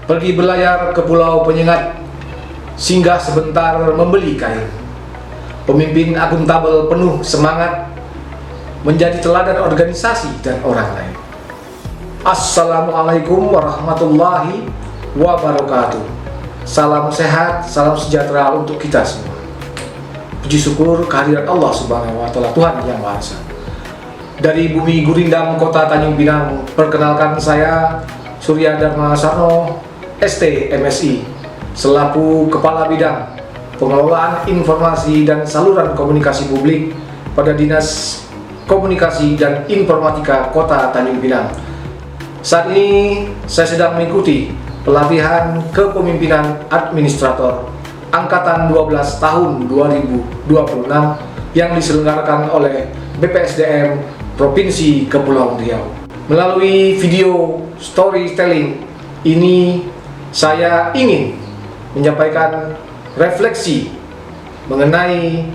Pergi berlayar ke pulau penyengat, singgah sebentar membeli kain. Pemimpin akuntabel penuh semangat, menjadi teladan organisasi dan orang lain. Assalamualaikum warahmatullahi wabarakatuh. Salam sehat, salam sejahtera untuk kita semua. Puji syukur kehadirat Allah Subhanahu wa Ta'ala, Tuhan Yang Maha Esa. Dari bumi Gurindam, Kota Tanjung Pinang, perkenalkan saya Surya Dharma Sarno, ST MSI, selaku Kepala Bidang Pengelolaan Informasi dan Saluran Komunikasi Publik pada Dinas Komunikasi dan Informatika Kota Tanjung Pinang. Saat ini saya sedang mengikuti pelatihan kepemimpinan administrator Angkatan 12 tahun 2026 yang diselenggarakan oleh BPSDM Provinsi Kepulauan Riau. Melalui video storytelling ini, saya ingin menyampaikan refleksi mengenai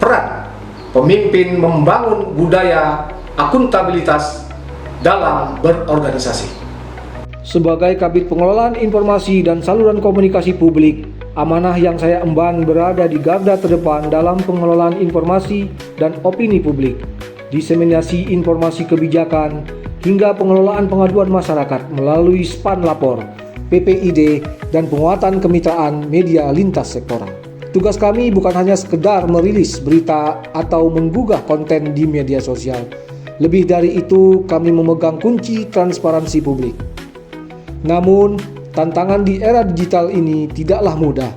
peran pemimpin membangun budaya akuntabilitas dalam berorganisasi. Sebagai Kabid Pengelolaan Informasi dan Saluran Komunikasi Publik, amanah yang saya emban berada di garda terdepan dalam pengelolaan informasi dan opini publik, diseminasi informasi kebijakan, hingga pengelolaan pengaduan masyarakat melalui SPAN Lapor, PPID, dan penguatan kemitraan media lintas sektoral. Tugas kami bukan hanya sekedar merilis berita atau menggugah konten di media sosial. Lebih dari itu, kami memegang kunci transparansi publik. Namun, tantangan di era digital ini tidaklah mudah.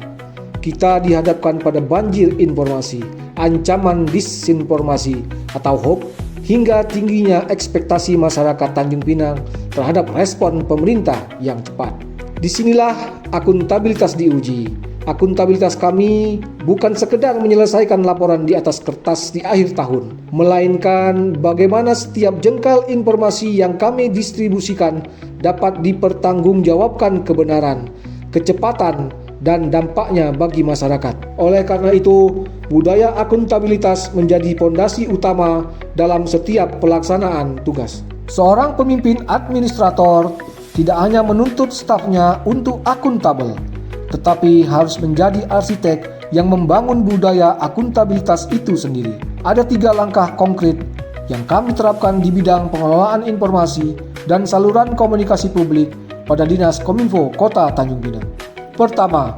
Kita dihadapkan pada banjir informasi, ancaman disinformasi atau hoax, hingga tingginya ekspektasi masyarakat Tanjung Pinang terhadap respon pemerintah yang cepat. Disinilah akuntabilitas diuji. Akuntabilitas kami bukan sekedar menyelesaikan laporan di atas kertas di akhir tahun, melainkan bagaimana setiap jengkal informasi yang kami distribusikan dapat dipertanggungjawabkan kebenaran, kecepatan, dan dampaknya bagi masyarakat. Oleh karena itu, budaya akuntabilitas menjadi fondasi utama dalam setiap pelaksanaan tugas. Seorang pemimpin administrator tidak hanya menuntut stafnya untuk akuntabel, tetapi harus menjadi arsitek yang membangun budaya akuntabilitas itu sendiri. Ada 3 langkah konkret yang kami terapkan di bidang pengelolaan informasi dan saluran komunikasi publik pada Dinas Kominfo Kota Tanjung Pinang. Pertama,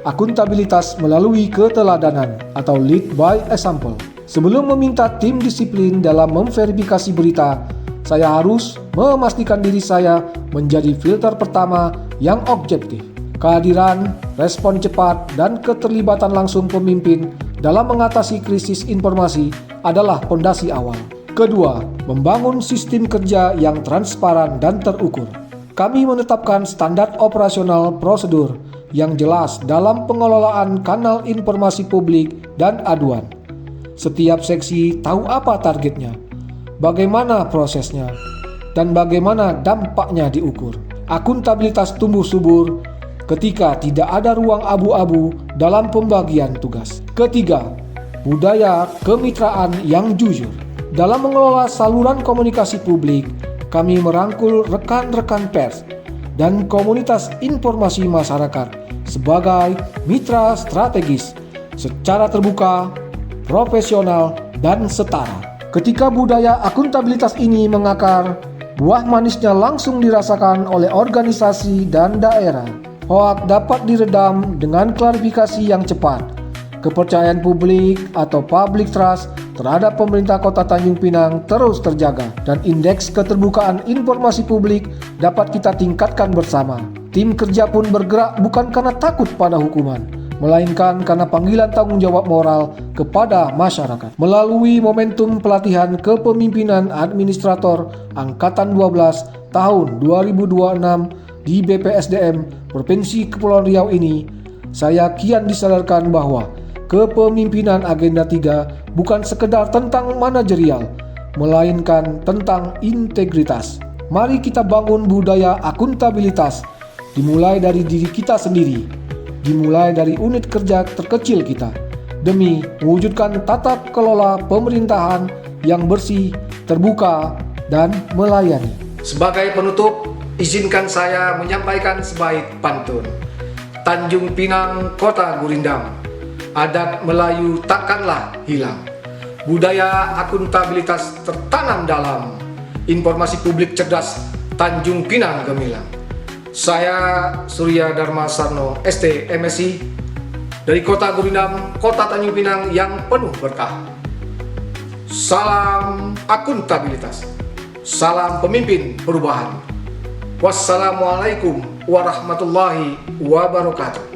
akuntabilitas melalui keteladanan atau lead by example. Sebelum meminta tim disiplin dalam memverifikasi berita, saya harus memastikan diri saya menjadi filter pertama yang objektif. Kehadiran, respon cepat, dan keterlibatan langsung pemimpin dalam mengatasi krisis informasi adalah fondasi awal. Kedua, membangun sistem kerja yang transparan dan terukur. Kami menetapkan standar operasional prosedur yang jelas dalam pengelolaan kanal informasi publik dan aduan. Setiap seksi tahu apa targetnya, bagaimana prosesnya, dan bagaimana dampaknya diukur. Akuntabilitas tumbuh subur ketika tidak ada ruang abu-abu dalam pembagian tugas. Ketiga, budaya kemitraan yang jujur. Dalam mengelola saluran komunikasi publik, kami merangkul rekan-rekan pers dan komunitas informasi masyarakat sebagai mitra strategis secara terbuka, profesional, dan setara. Ketika budaya akuntabilitas ini mengakar, buah manisnya langsung dirasakan oleh organisasi dan daerah. Hoak dapat diredam dengan klarifikasi yang cepat. Kepercayaan publik atau public trust terhadap pemerintah Kota Tanjung Pinang terus terjaga, dan indeks keterbukaan informasi publik dapat kita tingkatkan bersama. Tim kerja pun bergerak bukan karena takut pada hukuman, melainkan karena panggilan tanggung jawab moral kepada masyarakat. Melalui momentum pelatihan kepemimpinan administrator Angkatan 12 tahun 2026 di BPSDM Provinsi Kepulauan Riau ini, saya kian disadarkan bahwa kepemimpinan agenda 3 bukan sekedar tentang manajerial, melainkan tentang integritas. Mari kita bangun budaya akuntabilitas, dimulai dari diri kita sendiri, dimulai dari unit kerja terkecil kita, demi mewujudkan tata kelola pemerintahan yang bersih, terbuka, dan melayani. Sebagai penutup, Izinkan saya menyampaikan sebaik pantun. Tanjung Pinang, Kota Gurindam, adat Melayu takkanlah hilang. Budaya akuntabilitas tertanam dalam. Informasi publik cerdas, Tanjung Pinang gemilang. Saya Surya Dharma Sarno, ST MSI, dari Kota Gurindam, Kota Tanjung Pinang yang penuh berkah. Salam akuntabilitas, salam pemimpin perubahan. Wassalamualaikum warahmatullahi wabarakatuh.